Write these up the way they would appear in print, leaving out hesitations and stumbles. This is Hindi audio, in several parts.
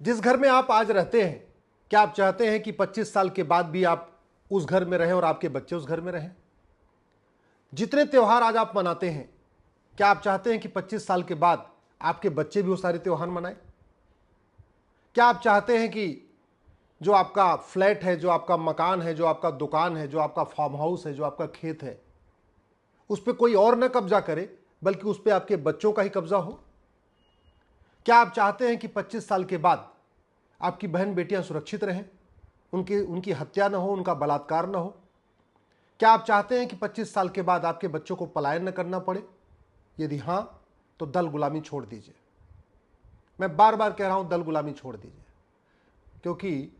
जिस घर में आप आज रहते हैं, क्या आप चाहते हैं कि 25 साल के बाद भी आप उस घर में रहें और आपके बच्चे उस घर में रहें? जितने त्यौहार आज आप मनाते हैं, क्या आप चाहते हैं कि 25 साल के बाद आपके बच्चे भी वो सारे त्यौहार मनाएं? क्या आप चाहते हैं कि जो आपका फ्लैट है, जो आपका मकान है, जो आपका दुकान है, जो आपका फार्म हाउस है, जो आपका खेत है, उस पर कोई और न कब्जा करे, बल्कि उस पर आपके बच्चों का ही कब्जा हो? क्या आप चाहते हैं कि 25 साल के बाद आपकी बहन बेटियां सुरक्षित रहें, उनकी उनकी हत्या न हो, उनका बलात्कार न हो? क्या आप चाहते हैं कि 25 साल के बाद आपके बच्चों को पलायन न करना पड़े? यदि हां, तो दल गुलामी छोड़ दीजिए। मैं बार बार कह रहा हूं, दल गुलामी छोड़ दीजिए, क्योंकि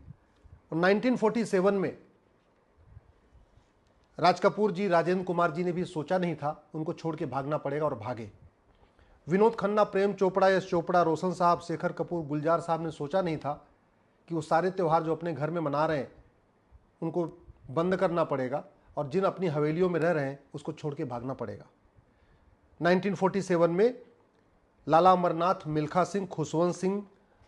1947 में राज कपूर जी, राजेंद्र कुमार जी ने भी सोचा नहीं था उनको छोड़ के भागना पड़ेगा, और भागे। विनोद खन्ना, प्रेम चोपड़ा, यश चोपड़ा, रोशन साहब, शेखर कपूर, गुलजार साहब ने सोचा नहीं था कि वो सारे त्यौहार जो अपने घर में मना रहे हैं उनको बंद करना पड़ेगा, और जिन अपनी हवेलियों में रह रहे हैं उसको छोड़ के भागना पड़ेगा। 1947 में लाला अमरनाथ, मिल्खा सिंह, खुशवंत सिंह,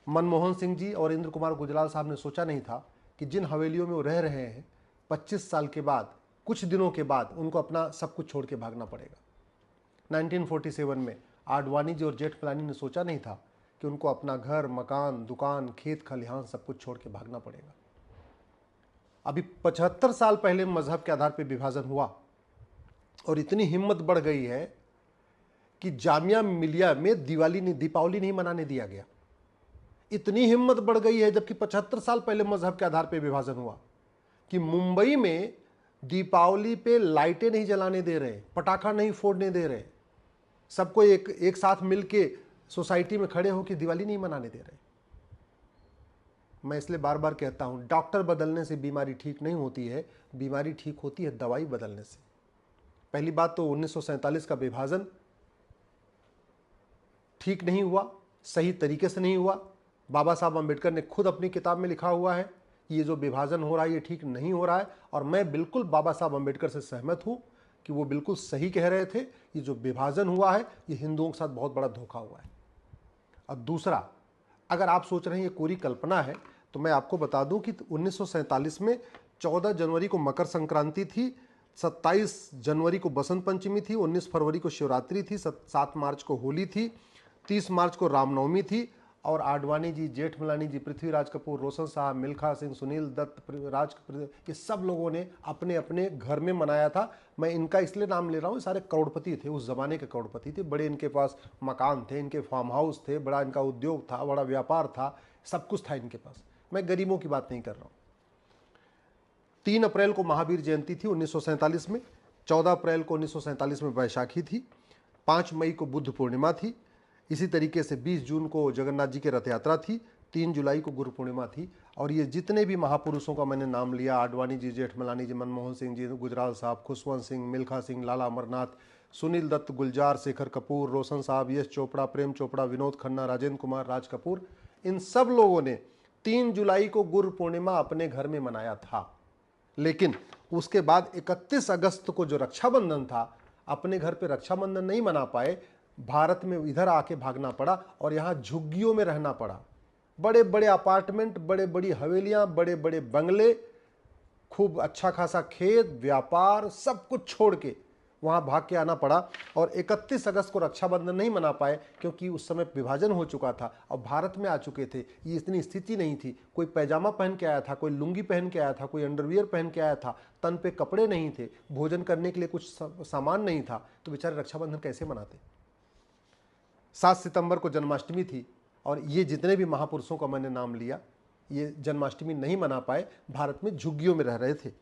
मनमोहन सिंह जी और इंद्र कुमार गुजराल साहब ने सोचा नहीं था कि जिन हवेलियों में वो रह रहे हैं, 25 साल के बाद, कुछ दिनों के बाद उनको अपना सब कुछ छोड़ के भागना पड़ेगा। 1947 में आडवाणी जी और जेठमलानी ने सोचा नहीं था कि उनको अपना घर, मकान, दुकान, खेत खलिहान सब कुछ छोड़ के भागना पड़ेगा। अभी 75 साल पहले मजहब के आधार पर विभाजन हुआ, और इतनी हिम्मत बढ़ गई है कि जामिया मिलिया में दीपावली नहीं मनाने दिया गया। इतनी हिम्मत बढ़ गई है, जबकि 75 साल पहले मजहब के आधार पर विभाजन हुआ, कि मुंबई में दीपावली पे लाइटें नहीं जलाने दे रहे, पटाखा नहीं फोड़ने दे रहे, सबको एक साथ मिलके सोसाइटी में खड़े होकर दिवाली नहीं मनाने दे रहे। मैं इसलिए बार बार कहता हूं, डॉक्टर बदलने से बीमारी ठीक नहीं होती है, बीमारी ठीक होती है दवाई बदलने से। पहली बात तो 1947 का विभाजन ठीक नहीं हुआ, सही तरीके से नहीं हुआ। बाबा साहब अम्बेडकर ने खुद अपनी किताब में लिखा हुआ है कि ये जो विभाजन हो रहा है ये ठीक नहीं हो रहा है, और मैं बिल्कुल बाबा साहब अम्बेडकर से सहमत हूं कि वो बिल्कुल सही कह रहे थे। ये जो विभाजन हुआ है ये हिंदुओं के साथ बहुत बड़ा धोखा हुआ है। और दूसरा, अगर आप सोच रहे हैं ये कोरी कल्पना है, तो मैं आपको बता दूं कि 1947 में 14 जनवरी को मकर संक्रांति थी, 27 जनवरी को बसंत पंचमी थी, 19 फरवरी को शिवरात्रि थी, 7 मार्च को होली थी, 30 मार्च को रामनवमी थी, और आडवाणी जी, जेठमलानी जी, पृथ्वीराज कपूर, रोशन साहब, मिल्खा सिंह, सुनील दत्त, ये सब लोगों ने अपने अपने घर में मनाया था। मैं इनका इसलिए नाम ले रहा हूँ, सारे करोड़पति थे, उस जमाने के करोड़पति थे, बड़े इनके पास मकान थे, इनके फार्म हाउस थे, बड़ा इनका उद्योग था, बड़ा व्यापार था, सब कुछ था इनके पास। मैं गरीबों की बात नहीं कर रहा हूँ। 3 अप्रैल को महावीर जयंती थी 1947 में, 14 अप्रैल को 1947 में वैशाखी थी, 5 मई को बुद्ध पूर्णिमा थी, इसी तरीके से 20 जून को जगन्नाथ जी की रथ यात्रा थी, 3 जुलाई को गुरु पूर्णिमा थी। और ये जितने भी महापुरुषों का मैंने नाम लिया, आडवाणी जी, जेठमलानी जी, मनमोहन सिंह जी, गुजराल साहब, खुशवंत सिंह, मिल्खा सिंह, लाला अमरनाथ, सुनील दत्त, गुलजार, शेखर कपूर, रोशन साहब, यश चोपड़ा, प्रेम चोपड़ा, विनोद खन्ना, राजेंद्र कुमार, राज कपूर, इन सब लोगों ने 3 जुलाई को गुरु पूर्णिमा अपने घर में मनाया था। लेकिन उसके बाद 31 अगस्त को जो रक्षाबंधन था, अपने घर पे रक्षाबंधन नहीं मना पाए, भारत में इधर आके भागना पड़ा और यहाँ झुग्गियों में रहना पड़ा। बड़े बड़े अपार्टमेंट, बड़े बड़ी हवेलियां, बड़े बड़े बंगले, खूब अच्छा खासा खेत, व्यापार, सब कुछ छोड़ के वहाँ भाग के आना पड़ा। और 31 अगस्त को रक्षाबंधन नहीं मना पाए क्योंकि उस समय विभाजन हो चुका था और भारत में आ चुके थे। ये इतनी स्थिति नहीं थी, कोई पैजामा पहन के आया था, कोई लुंगी पहन के आया था, कोई अंडरवियर पहन के आया था, तन पे कपड़े नहीं थे, भोजन करने के लिए कुछ सामान नहीं था, तो बेचारे रक्षाबंधन कैसे मनाते। 7 सितंबर को जन्माष्टमी थी और ये जितने भी महापुरुषों का मैंने नाम लिया, ये जन्माष्टमी नहीं मना पाए, भारत में झुग्गियों में रह रहे थे।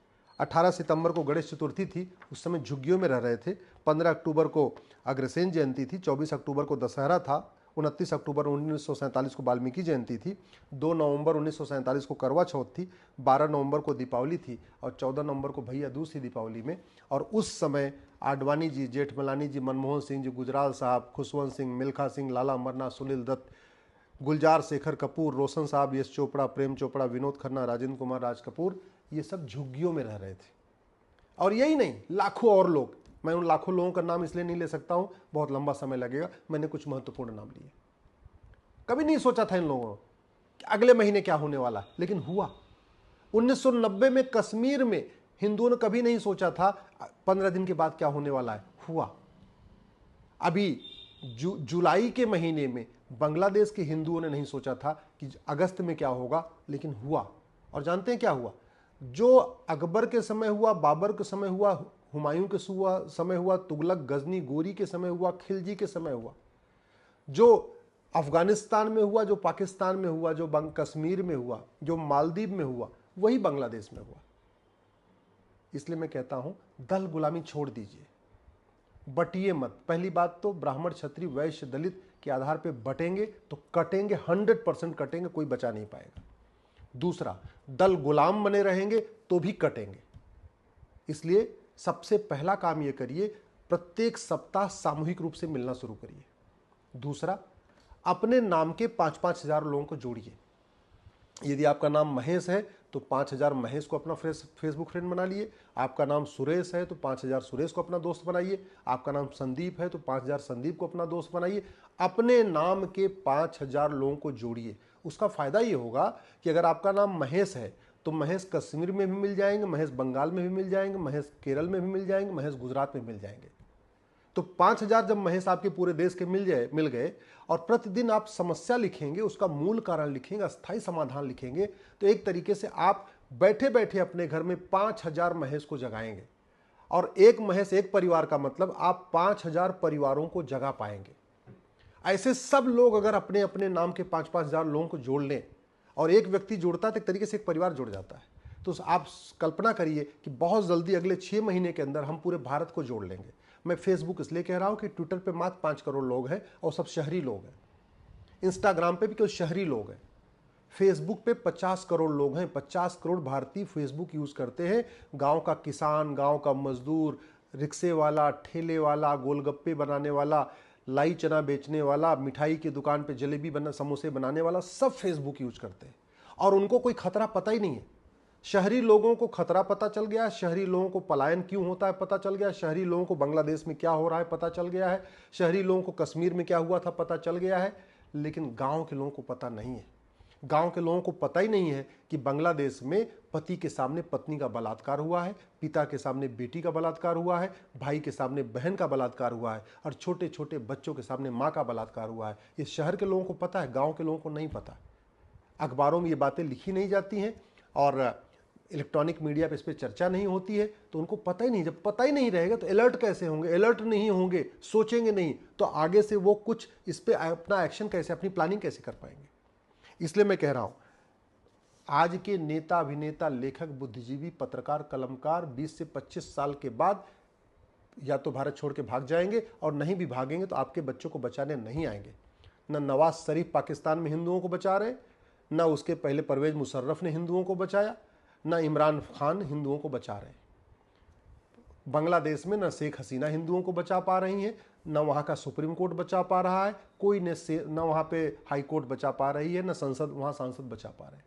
18 सितंबर को गणेश चतुर्थी थी, उस समय झुग्गियों में रह रहे थे। 15 अक्टूबर को अग्रसेन जयंती थी, 24 अक्टूबर को दशहरा था, 29 अक्टूबर 1947 को वाल्मीकि जयंती थी, 2 नवंबर 1947 को करवा चौथ थी, 12 नवंबर को दीपावली थी और 14 नवंबर को भैया दूज थी दीपावली में। और उस समय आडवाणी जी, जेठमलानी जी, मनमोहन सिंह जी, गुजराल साहब, खुशवंत सिंह, मिल्खा सिंह, लाला अमरनाथ, सुनील दत्त, गुलजार, शेखर कपूर, रोशन साहब, यश चोपड़ा, प्रेम चोपड़ा, विनोद खन्ना, राजेंद्र कुमार, राज कपूर, ये सब झुग्गियों में रह रहे थे। और यही नहीं, लाखों और लोग। मैं उन लाखों लोगों का नाम इसलिए नहीं ले सकता हूं, बहुत लंबा समय लगेगा। मैंने कुछ महत्वपूर्ण नाम लिए। कभी नहीं सोचा था इन लोगों ने अगले महीने क्या होने वाला है, लेकिन हुआ। 1990 में कश्मीर में हिंदुओं ने कभी नहीं सोचा था 15 दिन के बाद क्या होने वाला है, हुआ। अभी जुलाई के महीने में बांग्लादेश के हिंदुओं ने नहीं सोचा था कि अगस्त में क्या होगा, लेकिन हुआ। और जानते हैं क्या हुआ? जो अकबर के समय हुआ, बाबर के समय हुआ, हुमायूं के समय हुआ, तुगलक, गजनी, गोरी के समय हुआ, खिलजी के समय हुआ, जो अफगानिस्तान में हुआ, जो पाकिस्तान में हुआ, जो कश्मीर में हुआ, जो मालदीव में हुआ, वही बांग्लादेश में हुआ। इसलिए मैं कहता हूं, दल गुलामी छोड़ दीजिए, बटिए मत। पहली बात तो ब्राह्मण, क्षत्रिय, वैश्य, दलित के आधार पे बटेंगे तो कटेंगे, 100% कटेंगे, कोई बचा नहीं पाएगा। दूसरा, दल गुलाम बने रहेंगे तो भी कटेंगे। इसलिए सबसे पहला काम यह करिए, प्रत्येक सप्ताह सामूहिक रूप से मिलना शुरू करिए। दूसरा, अपने नाम के 5-5 हजार लोगों को जोड़िए। यदि आपका नाम महेश है तो 5,000 महेश को अपना फेसबुक फ्रेंड बना लिए। आपका नाम सुरेश है तो 5,000 सुरेश को अपना दोस्त बनाइए। आपका नाम संदीप है तो 5,000 संदीप को अपना दोस्त बनाइए। अपने नाम के 5,000 लोगों को जोड़िए। उसका फायदा ये होगा कि अगर आपका नाम महेश है तो महेश कश्मीर में भी मिल जाएंगे, महेश बंगाल में भी मिल जाएंगे, महेश केरल में भी मिल जाएंगे, महेश गुजरात में मिल जाएंगे। तो 5,000 जब महेश आपके पूरे देश के मिल गए और प्रतिदिन आप समस्या लिखेंगे, उसका मूल कारण लिखेंगे, अस्थायी समाधान लिखेंगे, तो एक तरीके से आप बैठे बैठे अपने घर में 5,000 महेश को जगाएंगे। और एक महेश एक परिवार का मतलब आप 5,000 परिवारों को जगा पाएंगे। ऐसे सब लोग अगर अपने अपने नाम के 5-5 हजार लोगों को जोड़ लें, और एक व्यक्ति जोड़ता है तो एक तरीके से एक परिवार जुड़ जाता है। तो आप कल्पना करिए कि बहुत जल्दी अगले 6 महीने के अंदर हम पूरे भारत को जोड़ लेंगे। मैं फेसबुक इसलिए कह रहा हूं कि ट्विटर पे मात्र 5 करोड़ लोग हैं और सब शहरी लोग हैं। इंस्टाग्राम पे भी केवल शहरी लोग हैं। फेसबुक पे 50 करोड़ लोग हैं। 50 करोड़ भारतीय फेसबुक यूज करते हैं। गांव का किसान, गांव का मजदूर, रिक्शे वाला, ठेले वाला, गोलगप्पे बनाने वाला, लाई चना बेचने वाला, मिठाई की दुकान पे जलेबी समोसे बनाने वाला, सब फेसबुक यूज करते हैं और उनको कोई खतरा पता ही नहीं है। शहरी लोगों को खतरा पता चल गया है, शहरी लोगों को पलायन क्यों होता है पता चल गया, शहरी लोगों को बांग्लादेश में क्या हो रहा है पता चल गया है, शहरी लोगों को कश्मीर में क्या हुआ था पता चल गया है। लेकिन गांव के लोगों को पता नहीं है। गांव के लोगों को पता ही नहीं है कि बांग्लादेश में पति के सामने पत्नी का बलात्कार हुआ है, पिता के सामने बेटी का बलात्कार हुआ है, भाई के सामने बहन का बलात्कार हुआ है, और छोटे छोटे बच्चों के सामने माँ का बलात्कार हुआ है। ये शहर के लोगों को पता है, गांव के लोगों को नहीं पता। अखबारों में ये बातें लिखी नहीं जाती हैं और इलेक्ट्रॉनिक मीडिया पे इस पर चर्चा नहीं होती है, तो उनको पता ही नहीं। जब पता ही नहीं रहेगा तो अलर्ट कैसे होंगे? अलर्ट नहीं होंगे, सोचेंगे नहीं, तो आगे से वो कुछ इस पर अपना एक्शन कैसे, अपनी प्लानिंग कैसे कर पाएंगे? इसलिए मैं कह रहा हूं, आज के नेता, अभिनेता, लेखक, बुद्धिजीवी, पत्रकार, कलमकार 20 से 25 साल के बाद या तो भारत छोड़ के भाग जाएंगे, और नहीं भी भागेंगे तो आपके बच्चों को बचाने नहीं आएंगे। न नवाज शरीफ पाकिस्तान में हिंदुओं को बचा रहे, न उसके पहले परवेज मुशर्रफ ने हिंदुओं को बचाया, न इमरान खान हिंदुओं को बचा रहे। बांग्लादेश में न शेख हसीना हिंदुओं को बचा पा रही हैं, न वहाँ का सुप्रीम कोर्ट बचा पा रहा है, कोई न वहाँ पे हाई कोर्ट बचा पा रही है, न संसद, वहाँ सांसद बचा पा रहे हैं।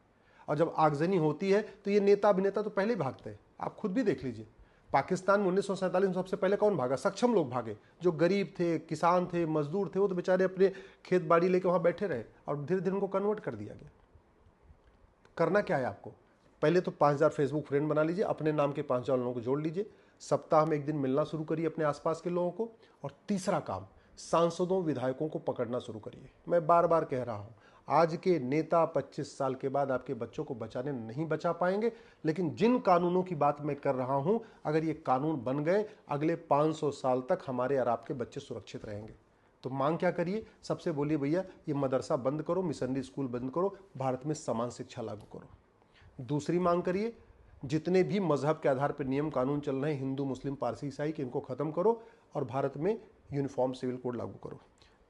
और जब आगजनी होती है तो ये नेता अभिनेता तो पहले ही भागते हैं। आप खुद भी देख लीजिए, पाकिस्तान में 1947 में सबसे पहले कौन भागा? सक्षम लोग भागे, जो गरीब थे, किसान थे, मजदूर थे, वो तो बेचारे अपने खेत बाड़ी लेके वहाँ बैठे रहे और धीरे धीरे उनको कन्वर्ट कर दिया गया। करना क्या है आपको? पहले तो 5,000 फेसबुक फ्रेंड बना लीजिए, अपने नाम के 5,000 लोगों को जोड़ लीजिए, सप्ताह में एक दिन मिलना शुरू करिए अपने आसपास के लोगों को। और तीसरा काम, सांसदों, विधायकों को पकड़ना शुरू करिए। मैं बार बार कह रहा हूं, आज के नेता 25 साल के बाद आपके बच्चों को बचाने नहीं बचा पाएंगे, लेकिन जिन कानूनों की बात मैं कर रहा हूं, अगर ये कानून बन गए, अगले 500 साल तक हमारे और आपके बच्चे सुरक्षित रहेंगे। तो मांग क्या करिए? सबसे बोलिए, भैया ये मदरसा बंद करो, मिशनरी स्कूल बंद करो, भारत में समान शिक्षा लागू करो। दूसरी मांग करिए, जितने भी मजहब के आधार पर नियम कानून चल रहे हैं, हिंदू, मुस्लिम, पारसी, ईसाई, के इनको खत्म करो और भारत में यूनिफॉर्म सिविल कोड लागू करो।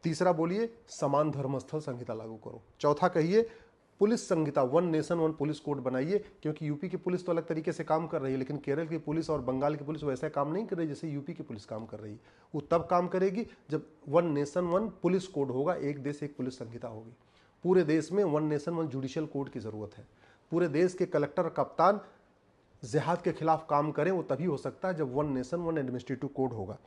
तीसरा बोलिए, समान धर्मस्थल संहिता लागू करो। चौथा कहिए, पुलिस संहिता, 1 नेशन 1 पुलिस कोड बनाइए, क्योंकि यूपी की पुलिस तो अलग तरीके से काम कर रही है, लेकिन केरल की पुलिस और बंगाल की पुलिस वैसा काम नहीं कर रही जैसे यूपी की पुलिस काम कर रही है। वो तब काम करेगी जब 1 नेशन 1 पुलिस कोड होगा, एक देश एक पुलिस संहिता होगी। पूरे देश में 1 नेशन 1 जुडिशियल कोड की जरूरत है। पूरे देश के कलेक्टर, कप्तान जिहाद के खिलाफ काम करें, वो तभी हो सकता है जब 1 नेशन 1 एडमिनिस्ट्रेटिव कोड होगा।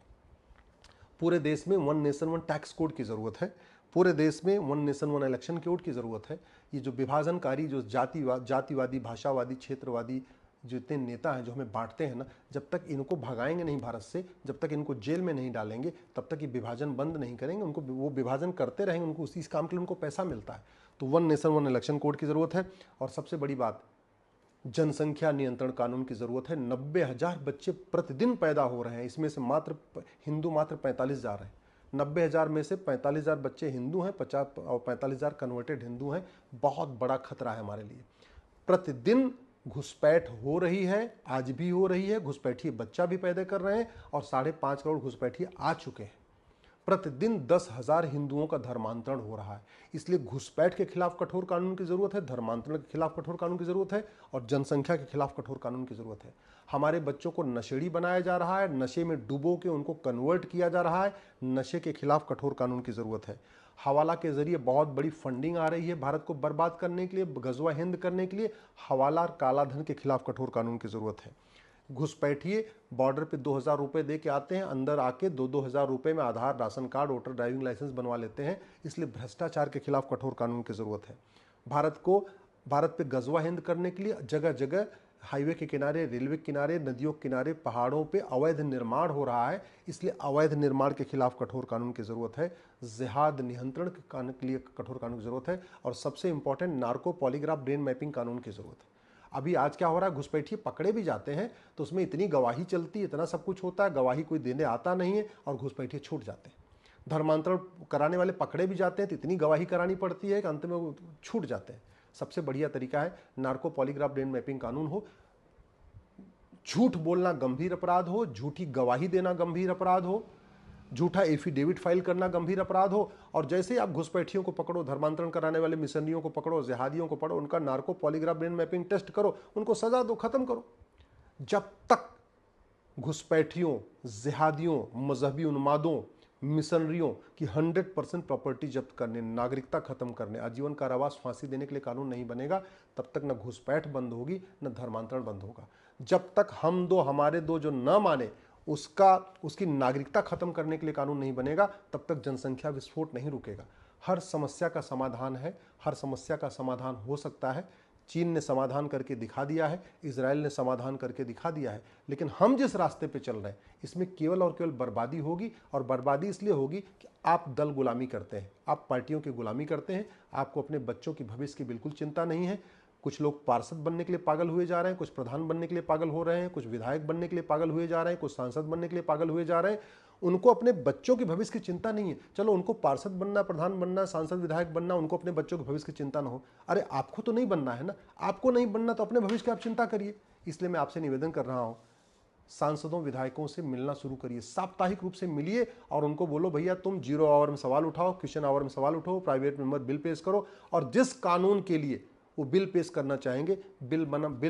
पूरे देश में 1 नेशन 1 टैक्स कोड की जरूरत है। पूरे देश में वन नेशन वन इलेक्शन की वोट की ज़रूरत है। ये जो विभाजनकारी, जो जातिवादी, भाषावादी, क्षेत्रवादी जो इतने नेता हैं जो हमें बांटते हैं ना, जब तक इनको भगाएंगे नहीं भारत से, जब तक इनको जेल में नहीं डालेंगे, तब तक ये विभाजन बंद नहीं करेंगे। उनको वो विभाजन करते रहेंगे, उनको उसी काम के लिए उनको पैसा मिलता है। तो one nation one election code की ज़रूरत है। और सबसे बड़ी बात, जनसंख्या नियंत्रण कानून की ज़रूरत है। 90,000 बच्चे प्रतिदिन पैदा हो रहे हैं, इसमें से हिंदू मात्र 45,000 हैं। 90,000 में से 45,000 बच्चे हिंदू हैं, 45,000 कन्वर्टेड हिंदू हैं। बहुत बड़ा खतरा है हमारे लिए। प्रतिदिन घुसपैठ हो रही है, आज भी हो रही है। घुसपैठिए बच्चा भी पैदा कर रहे हैं और 5.5 करोड़ घुसपैठिए आ चुके हैं। प्रतिदिन 10,000 हिंदुओं का धर्मांतरण हो रहा है। इसलिए घुसपैठ के खिलाफ कठोर कानून की जरूरत है, धर्मांतरण के खिलाफ कठोर कानून की जरूरत है और जनसंख्या के खिलाफ कठोर कानून की जरूरत है। हमारे बच्चों को नशेड़ी बनाया जा रहा है, नशे में डुबो के उनको कन्वर्ट किया जा रहा है। नशे के खिलाफ कठोर कानून की जरूरत है। हवाला के जरिए बहुत बड़ी फंडिंग आ रही है भारत को बर्बाद करने के लिए, गजवा हिंद करने के लिए। हवाला और कालाधन के खिलाफ कठोर कानून की जरूरत है। घुसपैठिए बॉर्डर पे 2,000 रुपये दे के आते हैं, अंदर आके 2-2 हज़ार रुपये में Aadhaar, ration card, voter driving licence बनवा लेते हैं। इसलिए भ्रष्टाचार के खिलाफ कठोर कानून की ज़रूरत है। भारत पे गजवा हिंद करने के लिए जगह जगह हाईवे के किनारे, रेलवे के किनारे, नदियों के किनारे, पहाड़ों पे अवैध निर्माण हो रहा है। इसलिए अवैध निर्माण के खिलाफ कठोर कानून की ज़रूरत है। जिहाद नियंत्रण के लिए कठोर कानून की ज़रूरत है। और सबसे important, narco polygraph brain mapping कानून की ज़रूरत है। अभी आज क्या हो रहा है, घुसपैठिए पकड़े भी जाते हैं तो उसमें इतनी गवाही चलती है, इतना सब कुछ होता है, गवाही कोई देने आता नहीं है और घुसपैठिए छूट जाते हैं। धर्मांतरण कराने वाले पकड़े भी जाते हैं तो इतनी गवाही करानी पड़ती है कि अंत में वो छूट जाते हैं। सबसे बढ़िया तरीका है नार्को पॉलीग्राफ ब्रेन मैपिंग कानून हो। झूठ बोलना गंभीर अपराध हो, झूठी गवाही देना गंभीर अपराध हो, झूठा एफिडेविट फाइल करना गंभीर अपराध हो। और जैसे ही आप घुसपैठियों को पकड़ो, धर्मांतरण कराने वाले मिशनरियों को पकड़ो, जिहादियों को पकड़ो, उनका narco polygraph brain mapping test करो, उनको सजा दो, खत्म करो। जब तक घुसपैठियों, जिहादियों, मजहबी उन्मादों, मिशनरियों की 100% प्रॉपर्टी जब्त करने, नागरिकता खत्म करने, आजीवन कारावास, फांसी देने के लिए कानून नहीं बनेगा, तब तक न घुसपैठ बंद होगी न धर्मांतरण बंद होगा। जब तक हम दो हमारे दो जो न माने उसकी नागरिकता खत्म करने के लिए कानून नहीं बनेगा, तब तक जनसंख्या विस्फोट नहीं रुकेगा। हर समस्या का समाधान है, हर समस्या का समाधान हो सकता है। चीन ने समाधान करके दिखा दिया है, इजराइल ने समाधान करके दिखा दिया है। लेकिन हम जिस रास्ते पे चल रहे हैं, इसमें केवल और केवल बर्बादी होगी। और बर्बादी इसलिए होगी कि आप दल गुलामी करते हैं, आप पार्टियों की गुलामी करते हैं। आपको अपने बच्चों की भविष्य की बिल्कुल चिंता नहीं है। कुछ लोग पार्षद बनने के लिए पागल हुए जा रहे हैं, कुछ प्रधान बनने के लिए पागल हो रहे हैं, कुछ विधायक बनने के लिए पागल हुए जा रहे हैं, कुछ सांसद बनने के लिए पागल हुए जा रहे हैं। उनको अपने बच्चों के भविष्य की चिंता नहीं है। चलो उनको पार्षद बनना, प्रधान बनना, सांसद, विधायक बनना, उनको अपने बच्चों के भविष्य की चिंता ना हो। अरे आपको तो नहीं बनना है ना, आपको नहीं बनना तो अपने भविष्य की आप चिंता करिए। इसलिए मैं आपसे निवेदन कर रहा हूँ, सांसदों, विधायकों से मिलना शुरू करिए, साप्ताहिक रूप से मिलिए और उनको बोलो भैया तुम 0 आवर में सवाल उठाओ, क्वेश्चन आवर में सवाल उठाओ, प्राइवेट मेंबर बिल पेश करो। और जिस कानून के लिए वो बिल पेश करना चाहेंगे, बिल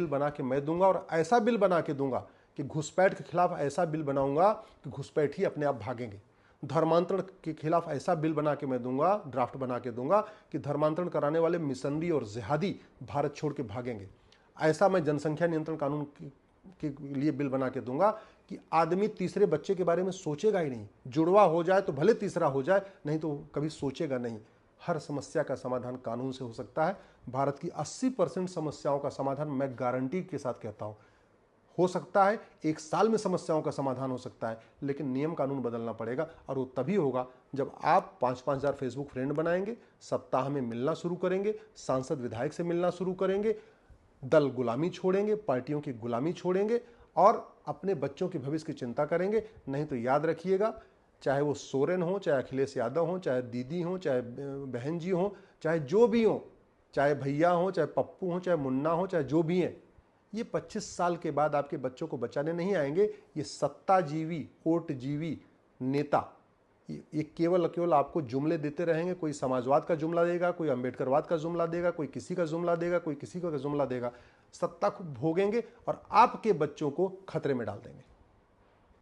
बना के मैं दूंगा। और ऐसा बिल बना के दूंगा कि घुसपैठ के खिलाफ ऐसा बिल बनाऊंगा कि घुसपैठी अपने आप भागेंगे। धर्मांतरण के खिलाफ ऐसा बिल बना के मैं दूंगा, ड्राफ्ट बना के दूंगा कि धर्मांतरण कराने वाले मिशनरी और जिहादी भारत छोड़ के भागेंगे। ऐसा मैं जनसंख्या नियंत्रण कानून के लिए बिल बना के दूंगा कि आदमी तीसरे बच्चे के बारे में सोचेगा ही नहीं। जुड़वा हो जाए तो भले तीसरा हो जाए, नहीं तो कभी सोचेगा नहीं। हर समस्या का समाधान कानून से हो सकता है। भारत की 80% समस्याओं का समाधान मैं गारंटी के साथ कहता हूं हो सकता है। 1 साल में समस्याओं का समाधान हो सकता है, लेकिन नियम कानून बदलना पड़ेगा। और वो तभी होगा जब आप 5-5 हज़ार फेसबुक फ्रेंड बनाएंगे, सप्ताह में मिलना शुरू करेंगे, सांसद विधायक से मिलना शुरू करेंगे, दल गुलामी छोड़ेंगे, पार्टियों की गुलामी छोड़ेंगे और अपने बच्चों की भविष्य की चिंता करेंगे। नहीं तो याद रखिएगा, चाहे वो सोरेन हो, चाहे अखिलेश यादव हो, चाहे दीदी हो, चाहे बहन जी हो, चाहे जो भी हो, चाहे भैया हो, चाहे पप्पू हो, चाहे मुन्ना हो, चाहे जो भी हैं, ये 25 साल के बाद आपके बच्चों को बचाने नहीं आएंगे। ये सत्ताजीवी, ओटजीवी नेता ये केवल आपको जुमले देते रहेंगे। कोई समाजवाद का जुमला देगा, कोई अंबेडकरवाद का जुमला देगा, कोई किसी का जुमला देगा, कोई किसी का जुमला देगा। सत्ता को भोगेंगे और आपके बच्चों को खतरे में डाल देंगे।